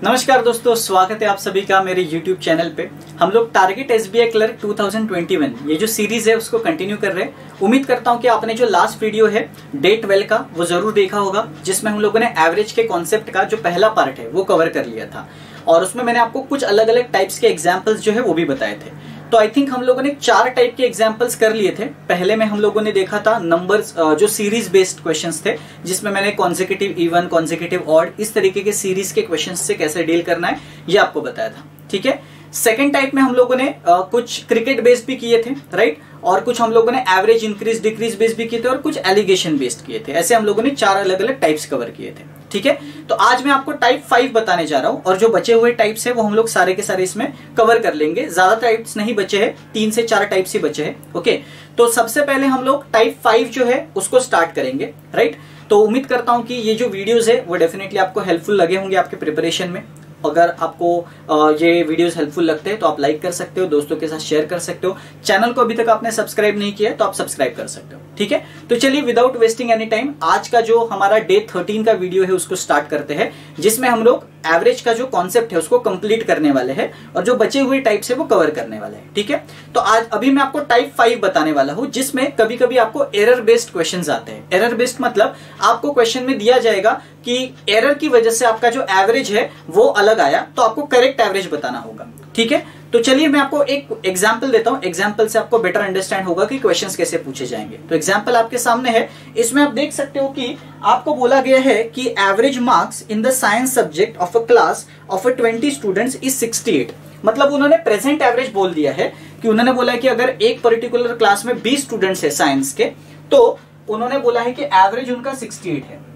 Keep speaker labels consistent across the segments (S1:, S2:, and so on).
S1: नमस्कार दोस्तों, स्वागत है आप सभी का मेरे YouTube चैनल पे। हम लोग टारगेट SBI क्लर्क 2021 ये जो सीरीज है उसको कंटिन्यू कर रहे हैं। उम्मीद करता हूं कि आपने जो लास्ट वीडियो है डे 12 का वो जरूर देखा होगा, जिसमें हम लोगों ने एवरेज के कॉन्सेप्ट का जो पहला पार्ट है वो कवर कर लिया था और उसमें मैंने आपको कुछ अलग अलग टाइप्स के एग्जाम्पल्स जो है वो भी बताए थे। तो आई थिंक हम लोगों ने 4 टाइप के एग्जाम्पल्स कर लिए थे। पहले में हम लोगों ने देखा था नंबर्स, जो सीरीज बेस्ड क्वेश्चंस थे, जिसमें मैंने कॉन्सेक्यूटिव इवन, कॉन्सेक्यूटिव ऑड, इस तरीके के सीरीज के क्वेश्चंस से कैसे डील करना है ये आपको बताया था। ठीक है। सेकेंड टाइप में हम लोगों ने कुछ क्रिकेट बेस्ड भी किए थे, राइट, और कुछ हम लोगों ने एवरेज इंक्रीज डिक्रीज बेस्ड भी किए थे और कुछ एलिगेशन बेस्ड किए थे। ऐसे हम लोगों ने 4 अलग अलग टाइप्स कवर किए थे। ठीक है। तो आज मैं आपको टाइप 5 बताने जा रहा हूं और जो बचे हुए टाइप्स है वो हम लोग सारे के सारे इसमें कवर कर लेंगे। ज्यादा टाइप्स नहीं बचे हैं, 3 से 4 टाइप्स ही बचे हैं। ओके, तो सबसे पहले हम लोग टाइप 5 जो है उसको स्टार्ट करेंगे, राइट। तो उम्मीद करता हूं कि ये जो वीडियोस है वो डेफिनेटली आपको हेल्पफुल लगे होंगे आपके प्रिपरेशन में। अगर आपको ये वीडियोस हेल्पफुल लगते हैं तो आप लाइक कर सकते हो, दोस्तों के साथ शेयर कर सकते हो। चैनल को अभी तक आपने सब्सक्राइब नहीं किया है तो आप सब्सक्राइब कर सकते हो। ठीक है। तो चलिए विदाउट वेस्टिंग एनी टाइम आज का जो हमारा डे 13 का वीडियो है उसको स्टार्ट करते हैं, जिसमें हम लोग एवरेज का जो कॉन्सेप्ट है उसको कंप्लीट करने वाले हैं और जो बचे हुए टाइप्स है वो कवर करने वाले हैं। ठीक है। तो आज अभी मैं आपको टाइप 5 बताने वाला हूं, जिसमें कभी कभी आपको एरर बेस्ड क्वेश्चंस आते हैं। एरर बेस्ड मतलब आपको क्वेश्चन में दिया जाएगा कि एरर की वजह से आपका जो एवरेज है वो अलग आया, तो आपको करेक्ट एवरेज बताना होगा। ठीक है। तो चलिए मैं आपको एक एग्जांपल देता हूं। एग्जांपल से आपको बेटर अंडरस्टैंड होगा कि क्वेश्चंस कैसे पूछे जाएंगे। तो एग्जांपल आपके सामने है, इसमें आप देख सकते हो कि आपको बोला गया है कि average marks in the science subject of a class of a 20 students is 68। मतलब उन्होंने प्रेजेंट एवरेज बोल दिया है कि उन्होंने बोला है कि अगर एक पर्टिकुलर क्लास में 20 स्टूडेंट्स है साइंस के, तो उन्होंने बोला है कि एवरेज उनका 68 है।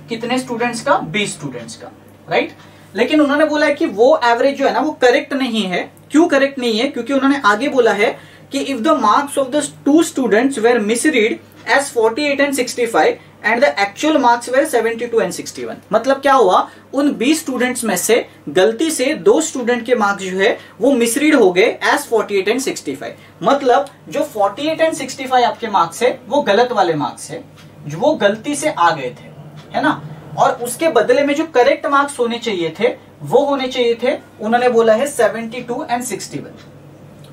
S1: कितने स्टूडेंट्स का? 20 स्टूडेंट्स का, राइट। लेकिन उन्होंने बोला है कि वो एवरेज जो है ना वो करेक्ट नहीं है। क्यों करेक्ट नहीं है? क्योंकि उन्होंने आगे बोला है कि if the marks of the 2 students were misread as 48 and 65 and the actual marks were 72 and 61। मतलब क्या हुआ, उन 20 स्टूडेंट्स में से गलती से 2 स्टूडेंट के मार्क्स जो है वो मिसरीड हो गए एज 48 एंड 65। मतलब जो 48 एंड 65 आपके मार्क्स है वो गलत वाले मार्क्स है, जो वो गलती से आ गए थे, है ना। और उसके बदले में जो करेक्ट मार्क्स होने चाहिए थे वो होने चाहिए थे, उन्होंने बोला है 72 एंड 61,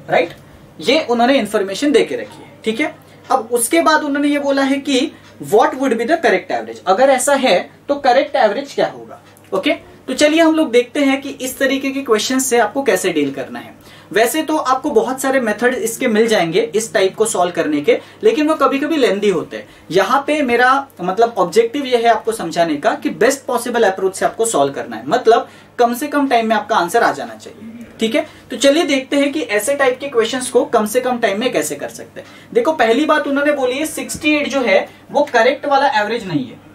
S1: राइट। ये उन्होंने इंफॉर्मेशन देके रखी है। ठीक है। अब उसके बाद उन्होंने ये बोला है कि what would be the correct average. अगर ऐसा है तो करेक्ट एवरेज क्या होगा। ओके, तो चलिए हम लोग देखते हैं कि इस तरीके के क्वेश्चन से आपको कैसे डील करना है। वैसे तो आपको बहुत सारे मेथड इसके मिल जाएंगे इस टाइप को सॉल्व करने के, लेकिन वो कभी कभी लेंदी होते हैं। यहाँ पे मेरा मतलब ऑब्जेक्टिव ये है आपको समझाने का कि बेस्ट पॉसिबल अप्रोच से आपको सॉल्व करना है, मतलब कम से कम टाइम में आपका आंसर आ जाना चाहिए। ठीक है। तो चलिए देखते हैं कि ऐसे टाइप के क्वेश्चंस को कम से कम टाइम में कैसे कर सकते हैं। देखो, पहली बात उन्होंने बोली है 68 जो है वो करेक्ट वाला एवरेज नहीं है।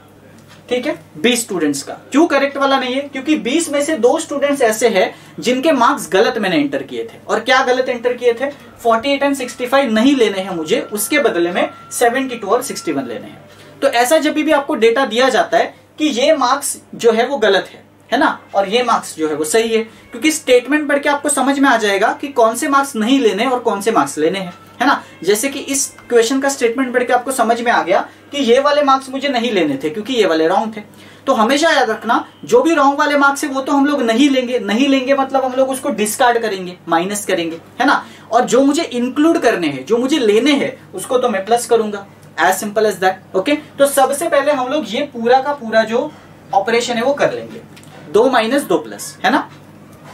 S1: ठीक है, 20 स्टूडेंट्स का। क्यों करेक्ट वाला नहीं है? क्योंकि 20 में से 2 स्टूडेंट्स ऐसे हैं जिनके मार्क्स गलत मैंने एंटर किए थे। और क्या गलत एंटर किए थे? 48 एंड 65 नहीं लेने हैं मुझे, उसके बदले में 72 और 61 लेने हैं। तो ऐसा जब भी आपको डेटा दिया जाता है कि ये मार्क्स जो है वो गलत है ना, और ये मार्क्स जो है वो सही है, क्योंकि स्टेटमेंट पढ़ के आपको समझ में आ जाएगा कि कौन से मार्क्स नहीं लेने और कौन से मार्क्स लेने हैं, है ना। जैसे कि इस क्वेश्चन का स्टेटमेंट पढ़ के आपको समझ में आ गया कि ये वाले मार्क्स मुझे नहीं लेने थे क्योंकि ये वाले रॉन्ग थे। तो हमेशा याद रखना, जो भी रॉन्ग वाले मार्क्स है वो तो हम लोग नहीं लेंगे। नहीं लेंगे मतलब हम लोग उसको डिस्कार्ड करेंगे, माइनस करेंगे, है ना। और जो मुझे इंक्लूड करने हैं, जो मुझे लेने हैं, उसको तो मैं प्लस करूंगा। As simple as that. Okay, तो सबसे पहले हम लोग ये पूरा का पूरा जो ऑपरेशन है वो कर लेंगे, 2 माइनस 2 प्लस, है ना।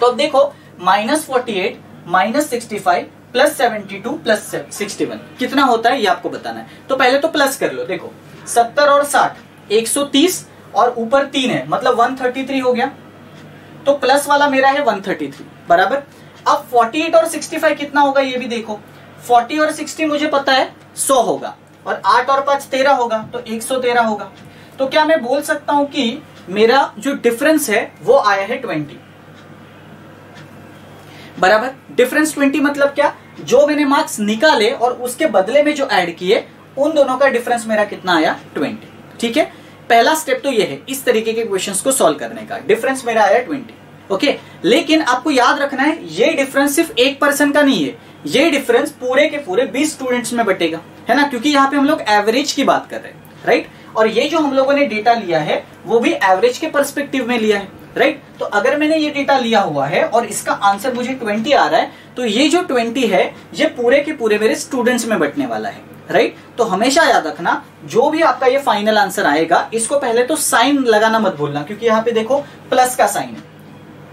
S1: तो अब देखो, -48 माइनस 65 प्लस 72 प्लस 61 कितना होता है ये आपको बताना है। तो पहले तो प्लस कर लो। देखो, 70 और 60 130 और ऊपर 3 है, मतलब 133 हो गया। तो प्लस वाला मेरा है 133, बराबर। अब 48 और 65 कितना होगा ये भी देखो। 40 और 60 मुझे पता है 100 होगा, और 8 और 5 13 होगा, तो 113 होगा। तो क्या मैं बोल सकता हूं कि मेरा जो डिफरेंस है वो आया है 20, बराबर। डिफरेंस 20 मतलब क्या? जो मैंने मार्क्स निकाले और उसके बदले में जो ऐड किए, उन दोनों का डिफरेंस मेरा कितना आया? 20। ठीक है। पहला स्टेप तो ये है इस तरीके के क्वेश्चंस को सॉल्व करने का। डिफरेंस मेरा आया 20। ओके, लेकिन आपको याद रखना है ये डिफरेंस सिर्फ एक पर्सन का नहीं है, ये डिफरेंस पूरे के पूरे 20 स्टूडेंट्स में बटेगा, है ना, क्योंकि यहाँ पे हम लोग एवरेज की बात कर रहे हैं, राइट। और ये जो हम लोगों ने डेटा लिया है वो भी एवरेज के पर्सपेक्टिव में लिया है। राइट। तो अगर मैंने ये डेटा लिया हुआ है और इसका आंसर मुझे 20 आ रहा है, तो ये जो 20 है ये पूरे के पूरे मेरे स्टूडेंट्स में बंटने वाला है, राइट। तो हमेशा याद रखना, जो भी आपका ये फाइनल आंसर आएगा, इसको पहले तो साइन लगाना मत भूलना, क्योंकि यहाँ पे देखो प्लस का साइन है।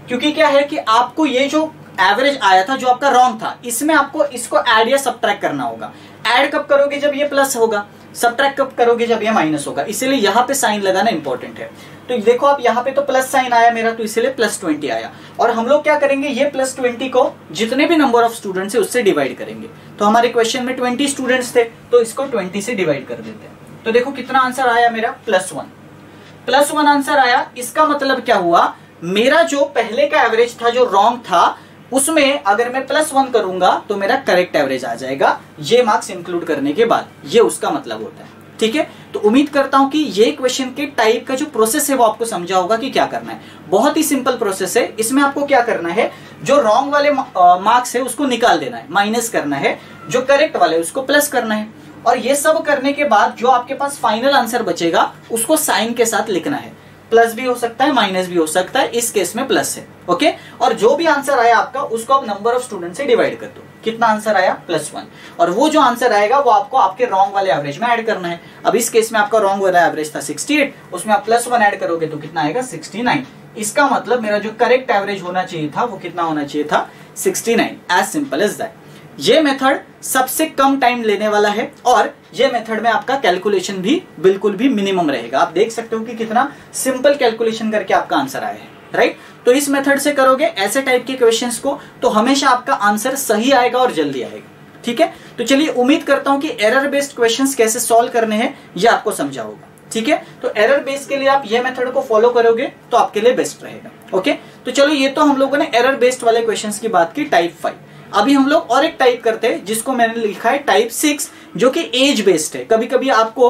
S1: क्योंकि क्या है कि आपको ये जो एवरेज आया था जो आपका रॉन्ग था, इसमें आपको इसको ऐड या सब्ट्रैक्ट करना होगा। ऐड कब करोगे? जब ये प्लस होगा। सब्ट्रैक्ट कब करोगे? जब ये माइनस होगा। इसीलिए यहाँ पे साइन लगाना इंपॉर्टेंट है। तो देखो आप यहाँ पे तो प्लस साइन आया मेरा, तो इसीलिए +20 आया। और हम लोग क्या करेंगे, ये +20 को जितने भी नंबर ऑफ स्टूडेंट्स है उससे डिवाइड करेंगे। तो हमारे क्वेश्चन में 20 स्टूडेंट्स थे, तो इसको 20 से डिवाइड कर देते हैं। तो देखो कितना आंसर आया मेरा, +1 आंसर आया। इसका मतलब क्या हुआ, मेरा जो पहले का एवरेज था जो रॉन्ग था, उसमें अगर मैं +1 करूंगा तो मेरा करेक्ट एवरेज आ जाएगा, ये मार्क्स इंक्लूड करने के बाद। ये उसका मतलब होता है, ठीक है। तो उम्मीद करता हूं कि ये क्वेश्चन के टाइप का जो प्रोसेस है वो आपको समझा होगा कि क्या करना है। बहुत ही सिंपल प्रोसेस है। इसमें आपको क्या करना है, जो रॉन्ग वाले मार्क्स है उसको निकाल देना है, माइनस करना है, जो करेक्ट वाले उसको प्लस करना है। और ये सब करने के बाद जो आपके पास फाइनल आंसर बचेगा उसको साइन के साथ लिखना है। प्लस भी हो सकता है, माइनस भी हो सकता है, इस केस में प्लस है, ओके। और जो भी आंसर आया आपका, उसको आप नंबर ऑफ स्टूडेंट से डिवाइड कर दो। कितना आंसर आया? +1। और वो जो आंसर आएगा वो आपको आपके रॉन्ग वाले एवरेज में ऐड करना है। अब इस केस में आपका रॉन्ग वाला एवरेज था 68, उसमें आप +1 ऐड करोगे तो कितना आएगा? 69। इसका मतलब मेरा जो करेक्ट एवरेज होना चाहिए था वो कितना होना चाहिए था? 69। As simple as that. ये मेथड सबसे कम टाइम लेने वाला है और ये मेथड में आपका कैलकुलेशन भी बिल्कुल भी मिनिमम रहेगा। आप देख सकते हो कि कितना सिंपल कैलकुलेशन करके आपका आंसर आया है, राइट। तो इस मेथड से करोगे ऐसे टाइप के क्वेश्चंस को, तो हमेशा आपका आंसर सही आएगा और जल्दी आएगा, ठीक है। तो चलिए, उम्मीद करता हूं कि एरर बेस्ड क्वेश्चंस कैसे सॉल्व करने हैं ये आपको समझा होगा, ठीक है। तो एरर बेस्ड के लिए आप ये मेथड को फॉलो करोगे तो आपके लिए बेस्ट रहेगा, ओके। तो चलो, ये तो हम लोगों ने एरर बेस्ड वाले क्वेश्चंस की बात की, टाइप 5। अभी हम लोग और एक टाइप करते हैं जिसको मैंने लिखा है टाइप 6, जो कि एज बेस्ड है। कभी कभी आपको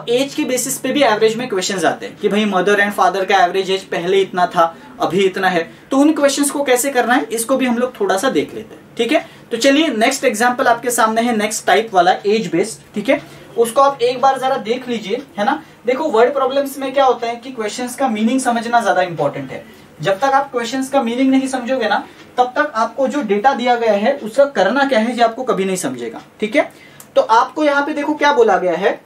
S1: एज के बेसिस पे भी एवरेज में क्वेश्चंस आते हैं कि भाई मदर एंड फादर का एवरेज एज पहले इतना था, अभी इतना है। तो उन क्वेश्चंस को कैसे करना है इसको भी हम लोग थोड़ा सा देख लेते हैं, ठीक है। तो चलिए, नेक्स्ट एग्जांपल आपके सामने है, नेक्स्ट टाइप वाला एज बेस्ड, ठीक है। उसको आप एक बार जरा देख लीजिए, है ना। देखो, वर्ड प्रॉब्लम्स में क्या होता है कि क्वेश्चंस का मीनिंग समझना ज्यादा इंपॉर्टेंट है। जब तक आप क्वेश्चंस का मीनिंग नहीं समझोगे ना, तब तक आपको जो डेटा दिया गया है उसका करना क्या है ये आपको कभी नहीं समझेगा, ठीक है। तो आपको यहाँ पे देखो क्या बोला गया है,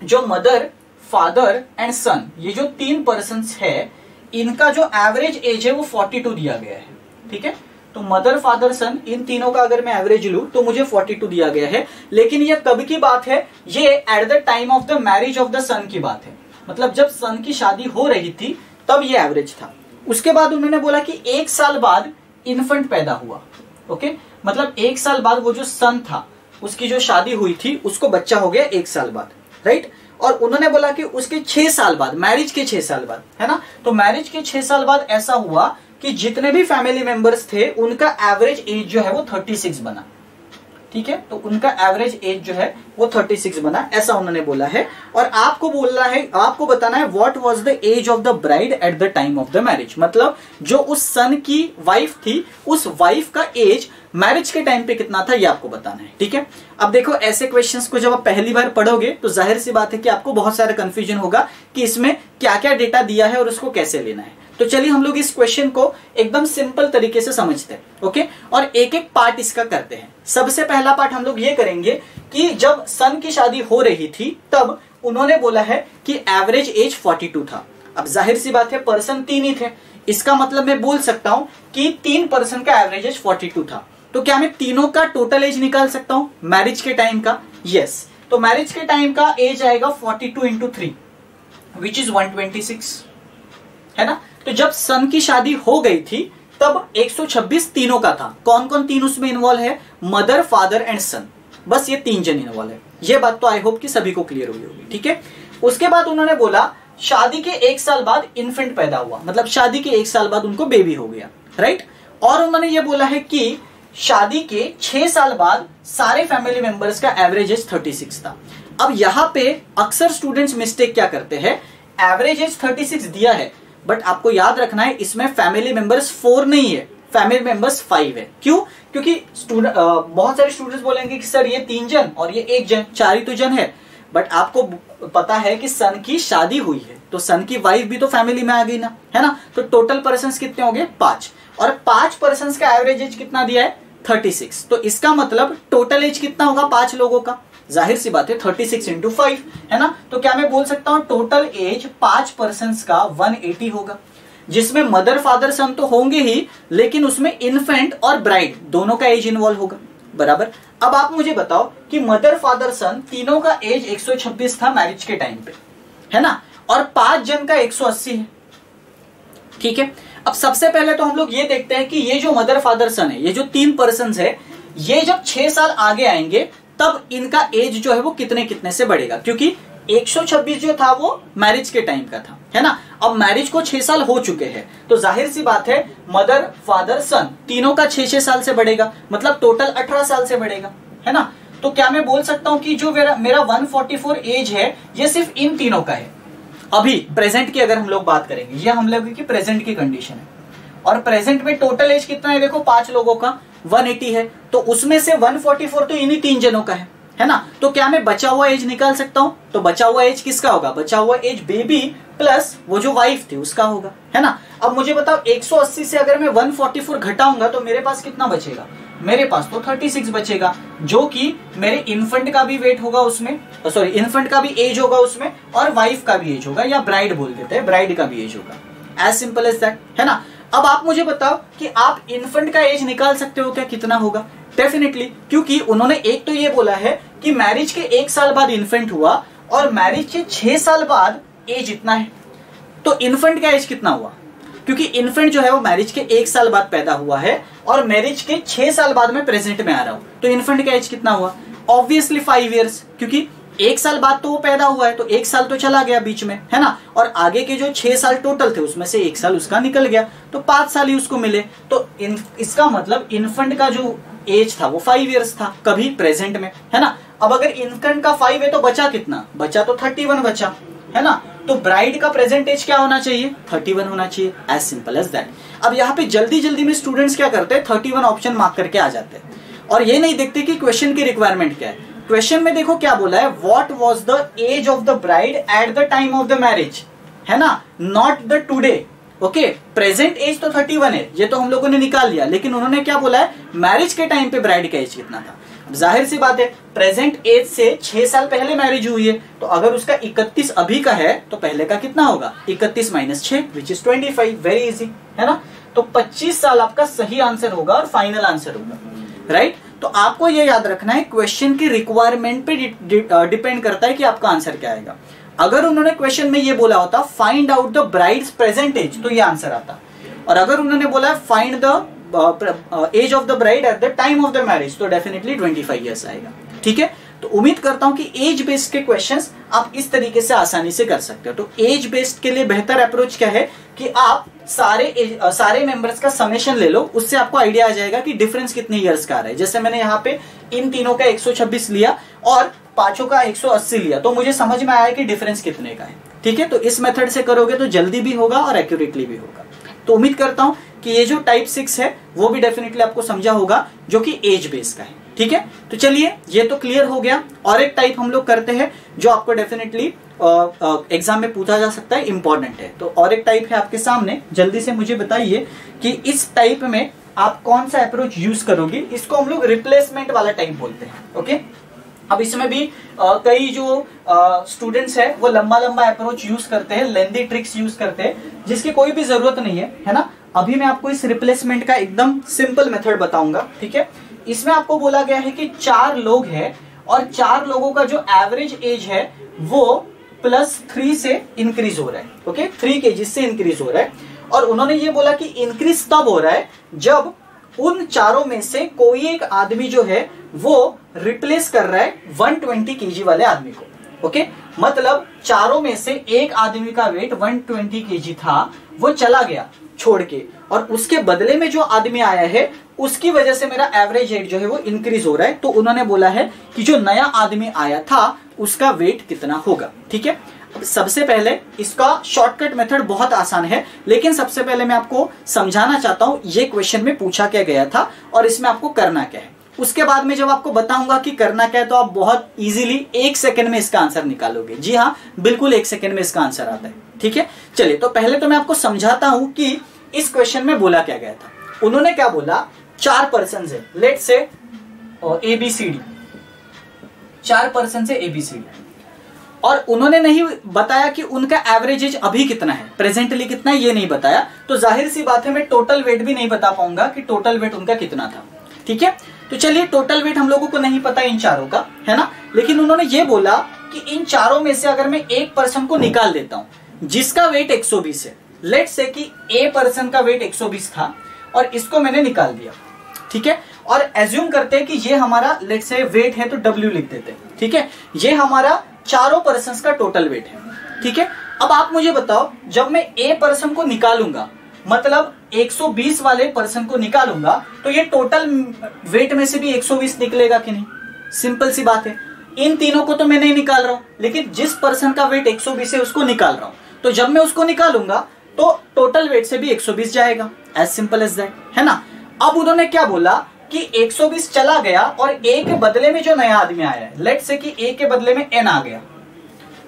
S1: जो मदर, फादर एंड सन, ये जो 3 पर्सन्स है, इनका जो एवरेज एज है वो 42 दिया गया है, ठीक है। तो मदर, फादर, सन, इन तीनों का अगर मैं एवरेज लूं तो मुझे 42 दिया गया है। लेकिन ये कब की बात है? ये at the time of the marriage of the son की बात है। मतलब जब सन की शादी हो रही थी तब ये एवरेज था। उसके बाद उन्होंने बोला कि 1 साल बाद इन्फेंट पैदा हुआ, ओके। मतलब 1 साल बाद वो जो सन था उसकी जो शादी हुई थी उसको बच्चा हो गया 1 साल बाद, राइट। और उन्होंने बोला कि उसके 6 साल बाद, मैरिज के 6 साल बाद, है ना। तो मैरिज के 6 साल बाद ऐसा हुआ कि जितने भी फैमिली मेंबर्स थे उनका एवरेज एज जो है वो 36 बना, ठीक है। तो उनका एवरेज एज जो है वो 36 बना, ऐसा उन्होंने बोला है। और आपको बोलना है, आपको बताना है what was the age of the bride at the time of the marriage. मतलब जो उस सन की वाइफ थी, उस वाइफ का एज मैरिज के टाइम पे कितना था ये आपको बताना है, ठीक है। अब देखो, ऐसे क्वेश्चंस को जब आप पहली बार पढ़ोगे तो जाहिर सी बात है कि आपको बहुत सारा कंफ्यूजन होगा कि इसमें क्या क्या डेटा दिया है और उसको कैसे लेना है। तो चलिए हम लोग इस क्वेश्चन को एकदम सिंपल तरीके से समझते हैं, ओके। और एक एक पार्ट इसका करते हैं। सबसे पहला पार्ट हम लोग ये करेंगे कि जब सन की शादी हो रही थी तब उन्होंने बोला है कि एवरेज एज 42 था। अब जाहिर सी बात है, पर्सन 3 ही थे, इसका मतलब मैं बोल सकता हूं कि 3 पर्सन का एवरेज एज 42 था। तो क्या मैं तीनों का टोटल एज निकाल सकता हूं मैरिज के टाइम का? यस। तो मैरिज के टाइम का एज आएगा 42 × 3 विच इज 126, है ना। तो जब सन की शादी हो गई थी तब 126 तीनों का था। कौन कौन 3 उसमें इन्वॉल्व है? मदर, फादर एंड सन, बस ये 3 जन इन्वॉल्व है। ये बात तो आई होप कि सभी को क्लियर हुई होगी, ठीक है। उसके बाद उन्होंने बोला शादी के 1 साल बाद इन्फेंट पैदा हुआ, मतलब शादी के 1 साल बाद उनको बेबी हो गया, राइट। और उन्होंने ये बोला है कि शादी के 6 साल बाद सारे फैमिली मेंबर्स का एवरेज एज 36 था। अब यहां पे अक्सर स्टूडेंट्स मिस्टेक क्या करते हैं, एवरेज एज 36 दिया है, बट आपको याद रखना है इसमें फैमिली मेंबर्स 4 नहीं है, फैमिली मेंबर्स 5 है। क्यों? क्योंकि बहुत सारे स्टूडेंट्स बोलेंगे कि सर ये 3 जन और ये 1 जन, 4 ही तो जन है। बट आपको पता है कि सन की शादी हुई है, तो सन की वाइफ भी तो फैमिली में आ गई ना, है ना। तो टोटल पर्सन्स कितने हो गए 5, और 5 पर्सन्स का एवरेज एज कितना दिया है 36। तो इसका मतलब टोटल एज कितना होगा 5 लोगों का, जाहिर सी बात है 36 इंटू 5, है ना। तो क्या मैं बोल सकता हूं टोटल एज 5 पर्सन्स का 180 होगा, जिसमें मदर फादर सन तो होंगे ही, लेकिन उसमें इन्फेंट और ब्राइड दोनों का एज इन्वॉल्व होगा, बराबर। अब आप मुझे बताओ कि मदर फादर सन तीनों का एज 126 था मैरिज के टाइम पे, है ना, और 5 जन का 180 है, ठीक है। अब सबसे पहले तो हम लोग ये देखते हैं कि ये जो मदर फादर सन है, ये जो 3 पर्सन है, ये जब 6 साल आगे आएंगे तब इनका एज जो है वो कितने कितने से बढ़ेगा, क्योंकि 126 जो था वो मैरिज के टाइम का था, है ना। अब मैरिज को 6 साल हो चुके हैं, तो जाहिर सी बात है मदर फादर सन तीनों का 6-6 साल से बढ़ेगा, मतलब टोटल 18 साल से बढ़ेगा, है ना। तो क्या मैं बोल सकता हूं कि जो मेरा 144 एज है ये सिर्फ इन तीनों का है। अभी प्रेजेंट की अगर हम लोग बात करेंगे, ये हम लोग की प्रेजेंट की कंडीशन है, और प्रेजेंट में टोटल एज कितना है देखो 5 लोगों का 180 है, तो उसमें से 144 तो इन्हीं 3 जनों का है ना। तो क्या मैं बचा हुआ एज निकाल सकता हूं, तो बचा हुआ एज किसका होगा, बचा हुआ एज बेबी प्लस वो जो वाइफ थी उसका होगा, है ना। अब मुझे बताओ 180 से अगर मैं 144 घटाऊंगा तो मेरे पास कितना बचेगा, मेरे पास तो 36 बचेगा, जो कि मेरे इन्फेंट का भी वेट होगा उसमें, सॉरी इन्फेंट का भी एज होगा उसमें, और वाइफ का भी एज होगा, या ब्राइड बोल देते हैं, ब्राइड का भी एज होगा, एज सिंपल एज दैट, है ना। अब आप मुझे बताओ कि आप इन्फेंट का एज निकाल सकते हो क्या, कितना होगा, डेफिनेटली, क्योंकि उन्होंने एक तो ये बोला है कि मैरिज के 1 साल बाद इन्फेंट हुआ और मैरिज के 6 साल बाद एज इतना है, तो इन्फेंट का एज कितना हुआ, क्योंकि इन्फेंट जो है वो मैरिज के 1 साल बाद पैदा हुआ है और मैरिज के 6 साल बाद में प्रेजेंट में आ रहा हूं, तो इन्फेंट का एज कितना हुआ, ऑब्वियसली 5 इयर्स, क्योंकि 1 साल बाद तो वो पैदा हुआ है, तो 1 साल तो चला गया बीच में, है ना, और आगे के जो 6 साल टोटल थे उसमें से 1 साल उसका निकल गया, तो 5 साल ही उसको मिले, तो इसका मतलब इन्फेंट का जो एज था वो 5 इयर्स था कभी प्रेजेंट में, है ना। अब अगर इन्फेंट का 5 है तो बचा कितना, बचा तो 31 बचा, है ना। तो ब्राइड का प्रेजेंट एज क्या होना चाहिए, 31 होना चाहिए, एज सिंपल एज दैट। अब यहाँ पे जल्दी जल्दी में स्टूडेंट्स क्या करते हैं, 31 ऑप्शन मार्क करके आ जाते हैं, और ये नहीं देखते कि क्वेश्चन की रिक्वायरमेंट क्या है। क्वेश्चन में देखो क्या बोला है, what was the age of the bride at the time of the marriage, है ना, not the today, okay. Present age तो 31 है, ये तो हम लोगों ने निकाल लिया, लेकिन उन्होंने क्या बोला है मैरिज के टाइम पे ब्राइड का एज कितना था। जाहिर सी बात है प्रेजेंट एज से 6 साल पहले मैरिज हुई है, तो अगर उसका 31 अभी का है तो पहले का कितना होगा, 31 - 6 विच इज 25, वेरी इजी, है ना। तो 25 साल आपका सही आंसर होगा और फाइनल आंसर होगा, राइट। तो आपको ये याद रखना है क्वेश्चन की रिक्वायरमेंट पे डिपेंड करता है कि आपका आंसर क्या आएगा। अगर उन्होंने क्वेश्चन में ये बोला होता find out the bride's present age, तो ये आंसर आता, और अगर उन्होंने बोला find the age of the bride at the time of the marriage, तो डेफिनेटली 25 ईयर्स आएगा, ठीक है। तो उम्मीद करता हूं कि एज बेस्ड के क्वेश्चंस आप इस तरीके से आसानी से कर सकते हो। तो एज बेस्ड के लिए बेहतर अप्रोच क्या है कि आप सारे मेंबर्स का समेशन ले लो, उससे आपको आइडिया आ जाएगा कि डिफरेंस कितने ईयर्स का आ रहा है। जैसे मैंने यहाँ पे इन तीनों का 126 लिया और पांचों का 180 लिया, तो मुझे समझ में आया कि डिफरेंस कितने का है, ठीक है। तो इस मेथड से करोगे तो जल्दी भी होगा और एक्यूरेटली भी होगा। तो उम्मीद करता हूं कि ये जो टाइप 6 है वो भी डेफिनेटली आपको समझा होगा, जो कि एज बेस का है, ठीक है। तो चलिए ये तो क्लियर हो गया, और एक टाइप हम लोग करते हैं जो आपको डेफिनेटली एग्जाम में पूछा जा सकता है, इंपॉर्टेंट है। तो और एक टाइप है आपके सामने, जल्दी से मुझे बताइए कि इस टाइप में आप कौन सा अप्रोच यूज करोगे। इसको हम लोग रिप्लेसमेंट वाला टाइप बोलते हैं, ओके। अब इसमें भी कई जो स्टूडेंट्स है वो लंबा लंबा अप्रोच यूज करते हैं, लेंदी ट्रिक्स यूज करते हैं, जिसकी कोई भी जरूरत नहीं है ना। अभी मैं आपको इस रिप्लेसमेंट का एकदम सिंपल मेथड बताऊंगा, ठीक है। इसमें आपको बोला गया है कि 4 लोग हैं और 4 लोगों का जो एवरेज एज है वो +3 से इंक्रीज हो रहा है, ओके, 3 kg से इंक्रीज हो रहा है। और उन्होंने ये बोला कि इंक्रीज तब हो रहा है जब उन चारों में से कोई एक आदमी जो है वो रिप्लेस कर रहा है 120 kg वाले आदमी को, ओके। मतलब चारों में से एक आदमी का वेट 120 kg था, वो चला गया छोड़ के, और उसके बदले में जो आदमी आया है उसकी वजह से मेरा एवरेज वेट जो है वो इंक्रीज हो रहा है। तो उन्होंने बोला है कि जो नया आदमी आया था उसका वेट कितना होगा, ठीक है। सबसे पहले इसका शॉर्टकट मेथड बहुत आसान है, लेकिन सबसे पहले मैं आपको समझाना चाहता हूं ये क्वेश्चन में पूछा क्या गया था और इसमें आपको करना क्या है। उसके बाद में जब आपको बताऊंगा कि करना क्या है तो आप बहुत इजीली 1 सेकंड में इसका आंसर निकालोगे। जी हाँ, बिल्कुल 1 सेकंड में इसका आंसर आता है। ठीक है, चलिए तो पहले तो मैं आपको समझाता हूं कि इस क्वेश्चन में बोला क्या गया था। उन्होंने क्या बोला, 4 पर्सन है, लेट से ABCD, 4 पर्सन से ABCD, और उन्होंने नहीं बताया कि उनका एवरेज एज अभी कितना है, प्रेजेंटली कितना है, ये नहीं बताया। तो जाहिर सी बात है मैं टोटल वेट भी नहीं बता पाऊंगा कि टोटल वेट उनका कितना था। ठीक है, तो चलिए टोटल वेट हम लोगों को नहीं पता इन चारों का, है ना, लेकिन उन्होंने ये बोला कि इन चारों में से अगर मैं एक पर्सन को निकाल देता हूं जिसका वेट 120 है, लेट से कि A पर्सन का वेट 120 था और इसको मैंने निकाल दिया। ठीक है, और एज्यूम करते हैं कि ये हमारा लेट से वेट है तो W लिख देते हैं। ठीक है, ये हमारा चारों पर्सन्स का टोटल वेट है। ठीक है, अब आप मुझे बताओ, जब मैं A पर्सन को निकालूंगा, मतलब 120 वाले पर्सन को निकालूंगा, तो ये टोटल वेट में से भी 120 निकलेगा कि नहीं? सिंपल सी बात है। इन तीनों को तो मैं नहीं निकाल रहा हूं, लेकिन जिस पर्सन का वेट 120 है उसको निकाल रहा हूं, तो जब मैं उसको निकालूंगा तो टोटल वेट से भी 120 जाएगा। एज सिंपल एज दैट, है ना। अब उन्होंने क्या बोला कि 120 चला गया और A के बदले में जो नया आदमी आया है, लेट से कि A के बदले में N आ गया,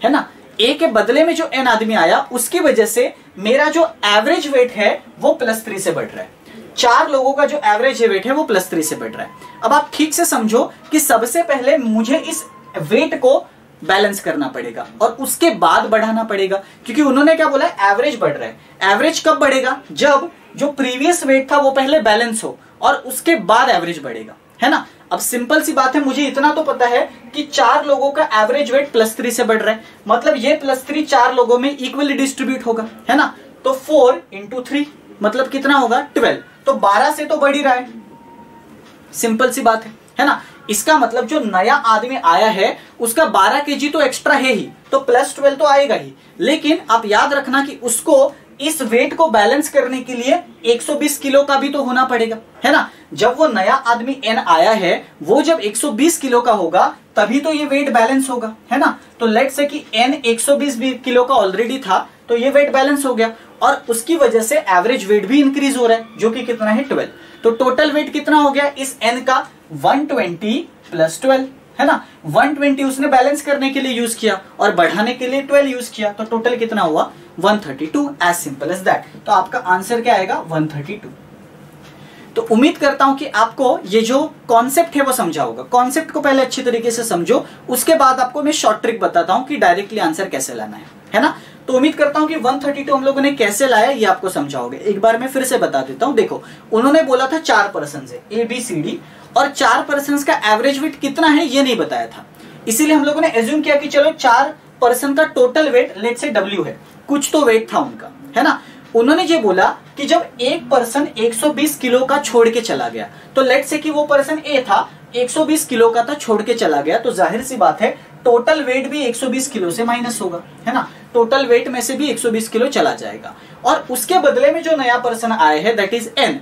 S1: है ना, A के बदले में जो N आदमी आया उसकी वजह से मेरा जो एवरेज वेट है वो +3 से बढ़ रहा है। 4 लोगों का जो एवरेज वेट है वो +3 से बढ़ रहा है। अब आप ठीक से समझो कि सबसे पहले मुझे इस वेट को बैलेंस करना पड़ेगा और उसके बाद बढ़ाना पड़ेगा, क्योंकि उन्होंने क्या बोला, एवरेज बढ़ रहा है। एवरेज कब बढ़ेगा? जब जो प्रीवियस वेट था वो पहले बैलेंस हो और उसके बाद एवरेज बढ़ेगा, है ना। अब सिंपल सी बात है, मुझे इतना तो पता है कि 4 लोगों का एवरेज वेट +3 से बढ़ रहा है, मतलब ये +3 4 लोगों में इक्वली डिस्ट्रीब्यूट होगा, है ना। तो 4 × 3 मतलब कितना होगा? 12। तो 12 से तो बढ़ ही रहा है, सिंपल सी बात है ना। इसका मतलब जो नया आदमी आया है उसका 12 kg तो एक्स्ट्रा है ही, तो +12 तो आएगा ही। लेकिन आप याद रखना कि उसको इस वेट को बैलेंस करने के लिए 120 किलो का भी तो होना पड़ेगा, है ना। जब वो नया आदमी N आया है, वो जब 120 किलो का होगा तभी तो ये वेट बैलेंस होगा, है ना। तो लेट से कि N 120 किलो का ऑलरेडी था, तो ये वेट बैलेंस हो गया और उसकी वजह से एवरेज वेट भी इंक्रीज हो रहा है, जो कि कितना है? 12। तो टोटल वेट कितना हो गया इस N का? 120 + 12, है ना। 120 उसने बैलेंस करने के लिए यूज किया और बढ़ाने के लिए 12 यूज किया, तो टोटल कितना हुआ? 132। As simple as that. तो आपका आंसर क्या आएगा? 132। तो उम्मीद करता हूं कि आपको ये जो कॉन्सेप्ट है वो समझा होगा। कॉन्सेप्ट को पहले अच्छी तरीके से समझो, उसके बाद आपको मैं शॉर्ट ट्रिक बताता हूं कि डायरेक्टली आंसर कैसे लाना है ना। तो उम्मीद करता हूं कि 132 हम लोगों ने कैसे लाया ये आपको समझा होगा। एक बार मैं फिर से बता देता हूं। देखो, उन्होंने बोला था 4 पर्सन है ABCD, और 4 पर्सन का एवरेज वेट कितना है ये नहीं बताया था, इसीलिए हम लोगों ने एज्यूम किया कि चलो 4 पर्सन का टोटल वेट लेट से W है, कुछ तो वेट था उनका, है ना। उन्होंने ये बोला कि जब एक पर्सन 120 किलो का छोड़ के चला गया, तो लेट से कि वो पर्सन A था, 120 किलो का था, छोड़ के चला गया, तो जाहिर सी बात है टोटल वेट भी 120 किलो से माइनस होगा, है ना। टोटल वेट में से भी 120 किलो चला जाएगा और उसके बदले में जो नया पर्सन आया है दैट इज N,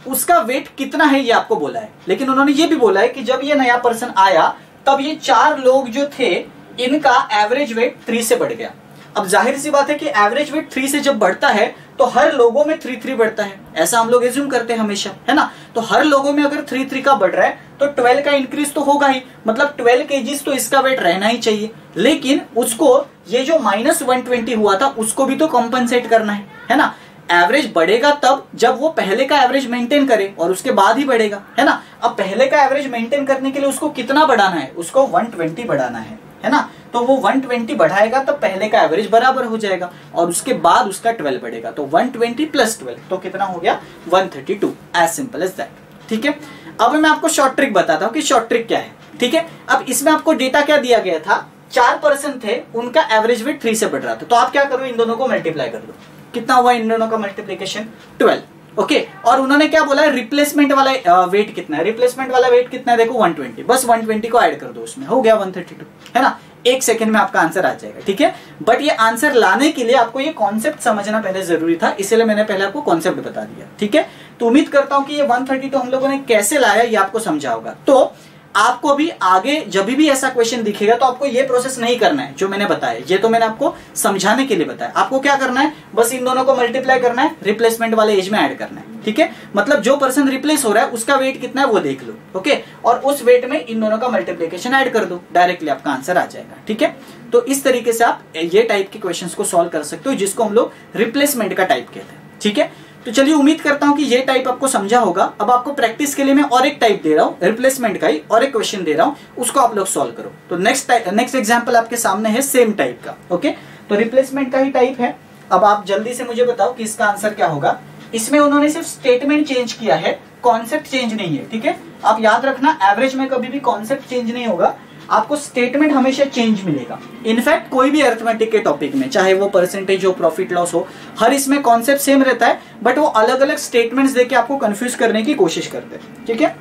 S1: उसका वेट कितना है ये आपको बोला है। लेकिन उन्होंने ये भी बोला है कि जब ये नया पर्सन आया तब ये 4 लोग जो थे इनका एवरेज वेट 3 से बढ़ गया। अब जाहिर सी बात है कि एवरेज वेट 3 से जब बढ़ता है तो हर लोगों में 3 बढ़ता है, ऐसा हम लोग एज्यूम करते हैं हमेशा, है ना। तो हर लोगों में अगर 3 का बढ़ रहा है तो 12 का इंक्रीज तो होगा ही, मतलब 12 kg तो इसका वेट रहना ही चाहिए। लेकिन उसको ये जो -120 हुआ था उसको भी तो कॉम्पनसेट करना है ना। एवरेज बढ़ेगा तब जब वो पहले का एवरेज मेंटेन करे और उसके बाद ही बढ़ेगा, है ना। अब पहले का एवरेज मेंटेन करने के लिए उसको कितना बढ़ाना है? उसको 120 बढ़ाना है ना। तो वो 120 बढ़ाएगा तब पहले का एवरेज बराबर हो जाएगा और उसके बाद उसका 12 बढ़ेगा, तो 120 + 12 तो कितना हो गया? 132। As simple as that. ठीक है, अब मैं आपको शॉर्ट ट्रिक बताता हूं कि शॉर्ट ट्रिक क्या है। ठीक है, अब इसमें आपको डेटा क्या दिया गया था? 4 पर्सन थे, उनका एवरेज वेट 3 से बढ़ रहा था, तो आप क्या करो, इन दोनों को मल्टीप्लाई कर दो। कितना हुआ इन दोनों का मल्टीप्लीकेशन? 12। ओके, और उन्होंने क्या बोला है? रिप्लेसमेंट वाला वेट कितना है? रिप्लेसमेंट वाला वेट कितना है? देखो 120, बस 120 को ऐड कर दो उसमें, हो गया 132, है ना। 1 सेकंड में आपका आंसर आ जाएगा। ठीक है, बट ये आंसर लाने के लिए आपको ये कॉन्सेप्ट समझना पहले जरूरी था, इसलिए मैंने पहले आपको कॉन्सेप्ट बता दिया। ठीक है, तो उम्मीद करता हूं कि ये 132 हम लोगों ने कैसे लाया ये आपको समझा होगा। तो आपको भी आगे जब भी ऐसा क्वेश्चन दिखेगा तो आपको ये प्रोसेस नहीं करना है जो मैंने बताया, ये तो मैंने आपको समझाने के लिए बताया। आपको क्या करना है, बस इन दोनों को मल्टीप्लाई करना है, रिप्लेसमेंट वाले एज में ऐड करना है, ठीक है। मतलब जो पर्सन रिप्लेस हो रहा है उसका वेट कितना है वो देख लो, ओके, और उस वेट में इन दोनों का मल्टीप्लिकेशन ऐड कर दो, डायरेक्टली आपका आंसर आ जाएगा, ठीक है। तो इस तरीके से आप ये टाइप के क्वेश्चंस को सॉल्व कर सकते हो, जिसको हम लोग रिप्लेसमेंट का टाइप कहते हैं, ठीक है। तो चलिए, उम्मीद करता हूं कि ये टाइप आपको समझा होगा। अब आपको प्रैक्टिस के लिए मैं और एक टाइप दे रहा हूं, रिप्लेसमेंट का ही और एक क्वेश्चन दे रहा हूं, उसको आप लोग सॉल्व करो। तो नेक्स्ट एग्जांपल आपके सामने है सेम टाइप का, ओके। तो रिप्लेसमेंट का ही टाइप है। अब आप जल्दी से मुझे बताओ कि इसका आंसर क्या होगा। इसमें उन्होंने सिर्फ स्टेटमेंट चेंज किया है, कॉन्सेप्ट चेंज नहीं है, ठीक है। आप याद रखना, एवरेज में कभी भी कॉन्सेप्ट चेंज नहीं होगा, आपको स्टेटमेंट हमेशा चेंज मिलेगा। इनफैक्ट कोई भी अरिथमेटिक के टॉपिक में, चाहे वो परसेंटेज हो, प्रॉफिट लॉस हो, हर इसमें कॉन्सेप्ट सेम रहता है, बट वो अलग अलग स्टेटमेंट्स देके आपको कंफ्यूज करने की कोशिश करते हैं, ठीक है।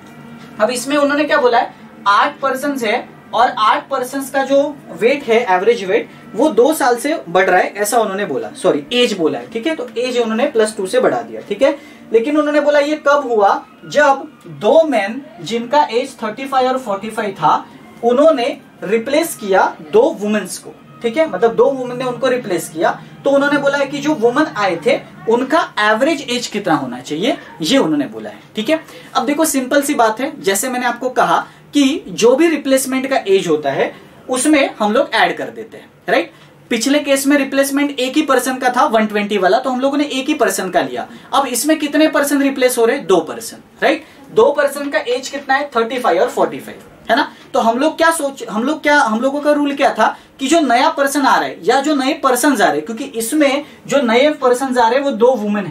S1: अब इसमें उन्होंने क्या बोला है, 8 पर्सन है और 8 पर्सन का जो वेट है, एवरेज वेट, वो 2 साल से बढ़ रहा है, ऐसा उन्होंने बोला, सॉरी एज बोला है, ठीक है। तो एज उन्होंने +2 से बढ़ा दिया, ठीक है। लेकिन उन्होंने बोला ये कब हुआ, जब 2 मैन जिनका एज 35 और 45 था, उन्होंने रिप्लेस किया 2 वुमेन्स को, ठीक है। मतलब 2 वुमेन ने उनको रिप्लेस किया, तो उन्होंने बोला है कि जो वुमेन आए थे उनका एवरेज एज कितना होना चाहिए, ये उन्होंने बोला है, ठीक है। अब देखो, सिंपल सी बात है, जैसे मैंने आपको कहा कि जो भी रिप्लेसमेंट का एज होता है उसमें हम लोग ऐड कर देते हैं, राइट। पिछले केस में रिप्लेसमेंट एक ही पर्सन का था, 120 वाला, तो हम लोगों ने एक ही पर्सन का लिया। अब इसमें कितने पर्सन रिप्लेस हो रहे हैं, 2 पर्सन, राइट। 2 पर्सन का एज कितना है, 35 और 45, है ना। तो हम लोगों का रूल क्या था कि जो नया पर्सन आ रहा है या जो नए पर्सन आ रहे हैं, क्योंकि इसमें जो नए पर्सन आ रहे हैं वो 2 वुमेन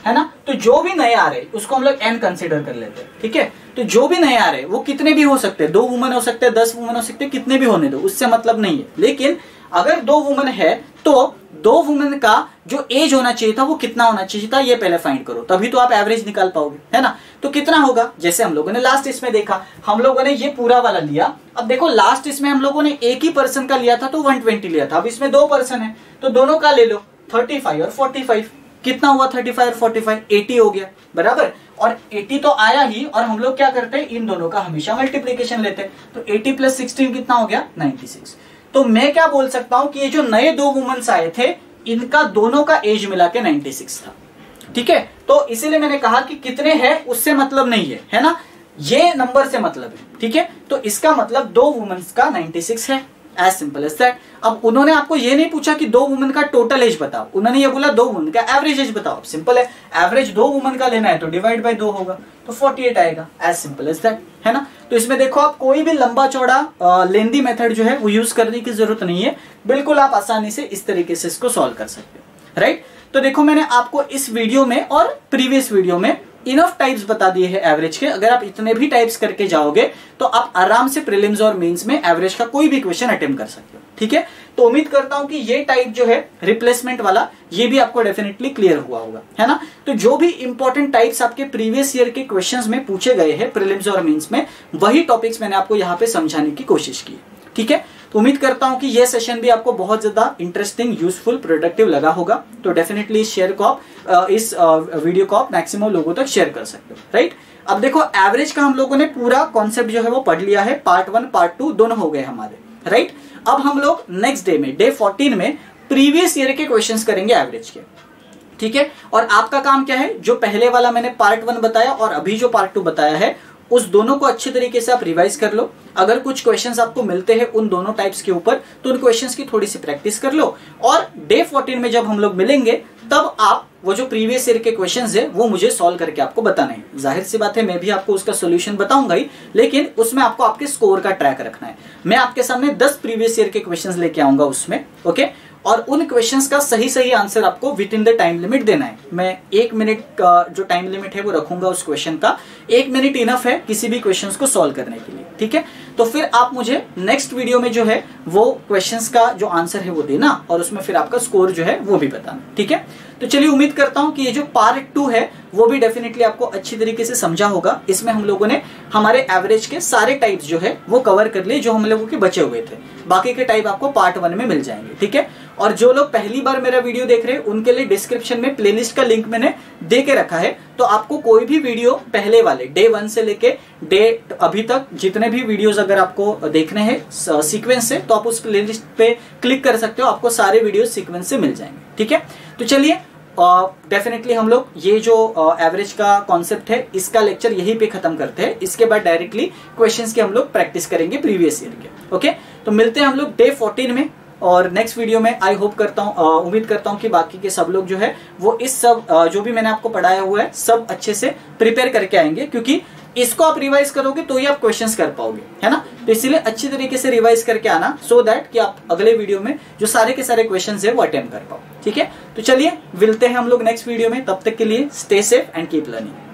S1: है ना, तो जो भी नए आ रहे हैं उसको हम लोग n कंसीडर कर लेते हैं, ठीक है। तो जो भी नए आ रहे हैं वो कितने भी हो सकते हैं, 2 वुमेन हो सकते हैं, 10 वुमेन हो सकते हैं, कितने भी होने दो, उससे मतलब नहीं है। लेकिन अगर 2 वुमेन है तो 2 वुमेन का जो एज होना चाहिए था वो कितना होना चाहिए था, ये पहले फाइंड करो, तभी तो आप एवरेज निकाल पाओगे, है ना। तो कितना होगा, जैसे हम लोगों ने लास्ट इसमें देखा, हम लोगों ने ये पूरा वाला लिया। अब देखो, लास्ट इसमें हम लोगों ने एक ही पर्सन का लिया था तो 120 लिया था। अब इसमें 2 पर्सन है तो दोनों का ले लो, 35 और 45। कितना हुआ, 35 और 45, 80 हो गया, बराबर। और 80 तो आया ही, और हम लोग क्या करते हैं, इन दोनों का हमेशा मल्टीप्लीकेशन लेते हैं। तो 80 + 16 कितना हो गया, 96। तो मैं क्या बोल सकता हूं कि ये जो नए 2 वुमेन्स आए थे, इनका दोनों का एज मिला के 96 था, ठीक है। तो इसीलिए मैंने कहा कि कितने हैं उससे मतलब नहीं है ना, ये नंबर से मतलब है, ठीक है। तो इसका मतलब 2 वुमेन्स का 96 है, एज सिंपल एज दैट। अब उन्होंने आपको ये नहीं पूछा कि 2 वुमेन का टोटल एज बताओ, उन्होंने ये बोला 2 वुमेन का एवरेज एज बताओ। सिंपल है, एवरेज 2 वुमेन का लेना है तो डिवाइड बाय 2 होगा, तो 48 आएगा, एज सिंपल एज दैट, है ना। तो इसमें देखो, आप कोई भी लंबा चौड़ा लेंदी मेथड जो है वो यूज करने की जरूरत नहीं है, बिल्कुल आप आसानी से इस तरीके से इसको सॉल्व कर सकते हो, राइट। तो देखो, मैंने आपको इस वीडियो में और प्रीवियस वीडियो में इनफ टाइप्स बता दिए हैं एवरेज के। अगर आप इतने भी टाइप्स करके जाओगे तो आप आराम से प्रीलिम्स और मेंस में एवरेज का कोई भी क्वेश्चन अटेम्प्ट कर सकते हो, ठीक है। तो उम्मीद करता हूं कि ये टाइप जो है रिप्लेसमेंट वाला, ये भी आपको डेफिनेटली क्लियर हुआ होगा, है ना। तो जो भी इंपॉर्टेंट टाइप्स आपके प्रीवियस ईयर के क्वेश्चंस में पूछे गए हैं प्रीलिम्स और मेंस में, वही टॉपिक्स मैंने आपको यहाँ पे समझाने की कोशिश की, ठीक है। तो उम्मीद करता हूं कि यह सेशन भी आपको बहुत ज्यादा इंटरेस्टिंग, यूजफुल, प्रोडक्टिव लगा होगा। तो डेफिनेटली इस वीडियो को आप मैक्सिमम लोगों तक शेयर कर सकते हो, राइट। अब देखो, एवरेज का हम लोगों ने पूरा कॉन्सेप्ट जो है वो पढ़ लिया है, पार्ट 1 पार्ट 2 दोनों हो गए हमारे, राइट। अब हम लोग नेक्स्ट डे में, डे 14 में प्रीवियस ईयर के क्वेश्चंस करेंगे एवरेज के, ठीक है। और आपका काम क्या है, जो पहले वाला मैंने पार्ट 1 बताया और अभी जो पार्ट 2 बताया है, उस दोनों को अच्छे तरीके से आप रिवाइज कर लो। अगर कुछ क्वेश्चंस आपको मिलते हैं उन दोनों टाइप्स के ऊपर, तो उन क्वेश्चंस की थोड़ी सी प्रैक्टिस कर लो। और डे 14 में जब हम लोग मिलेंगे, तब आप वो जो प्रीवियस ईयर के क्वेश्चंस है वो मुझे सॉल्व करके आपको बताना है। जाहिर सी बात है, मैं भी आपको उसका सोल्यूशन बताऊंगा ही, लेकिन उसमें आपको आपके स्कोर का ट्रैक रखना है। मैं आपके सामने 10 प्रीवियस ईयर के क्वेश्चंस लेके आऊंगा उसमें, ओके। और उन क्वेश्चंस का सही आंसर आपको with in the time limit देना है। मैं 1 मिनट का जो टाइम लिमिट है वो रखूंगा उस क्वेश्चन का। 1 मिनट इनफ है किसी भी क्वेश्चंस को सॉल्व करने के लिए, ठीक है। तो फिर आप मुझे नेक्स्ट वीडियो में जो है वो क्वेश्चंस का जो आंसर है वो देना, और उसमें फिर आपका स्कोर जो है वो भी बताना, ठीक है। तो चलिए उम्मीद करता हूं कि ये जो पार्ट 2 है वो भी डेफिनेटली आपको अच्छी तरीके से समझा होगा। इसमें हम लोगों ने हमारे एवरेज के सारे टाइप्स जो है वो कवर कर लिए जो हम लोगों के बचे हुए थे। बाकी के टाइप आपको पार्ट 1 में मिल जाएंगे, ठीक है। और जो लोग पहली बार मेरा वीडियो देख रहे हैं उनके लिए डिस्क्रिप्शन में प्लेलिस्ट का लिंक मैंने दे के रखा है, तो आपको कोई भी वीडियो पहले वाले डे 1 से लेके डे अभी तक जितने भी वीडियोस अगर आपको देखने हैं सीक्वेंस से, तो आप उस प्लेलिस्ट पे क्लिक कर सकते हो, आपको सारे वीडियो सीक्वेंस से मिल जाएंगे, ठीक है। तो चलिए डेफिनेटली हम लोग ये जो एवरेज का कॉन्सेप्ट है इसका लेक्चर यहीं पे खत्म करते हैं। इसके बाद डायरेक्टली क्वेश्चंस की हम लोग प्रैक्टिस करेंगे प्रीवियस ईयर के। ओके, तो मिलते हैं हम लोग डे 14 में और नेक्स्ट वीडियो में। आई होप करता हूँ, उम्मीद करता हूँ कि बाकी के सब लोग जो है वो इस सब जो भी मैंने आपको पढ़ाया हुआ है सब अच्छे से प्रिपेयर करके आएंगे, क्योंकि इसको आप रिवाइज करोगे तो ही आप क्वेश्चंस कर पाओगे, है ना। तो इसीलिए अच्छी तरीके से रिवाइज करके आना, सो दैट कि आप अगले वीडियो में जो सारे के सारे क्वेश्चंस है वो अटेम्प्ट कर पाओ, ठीक है। तो चलिए मिलते हैं हम लोग नेक्स्ट वीडियो में, तब तक के लिए stay safe and keep learning.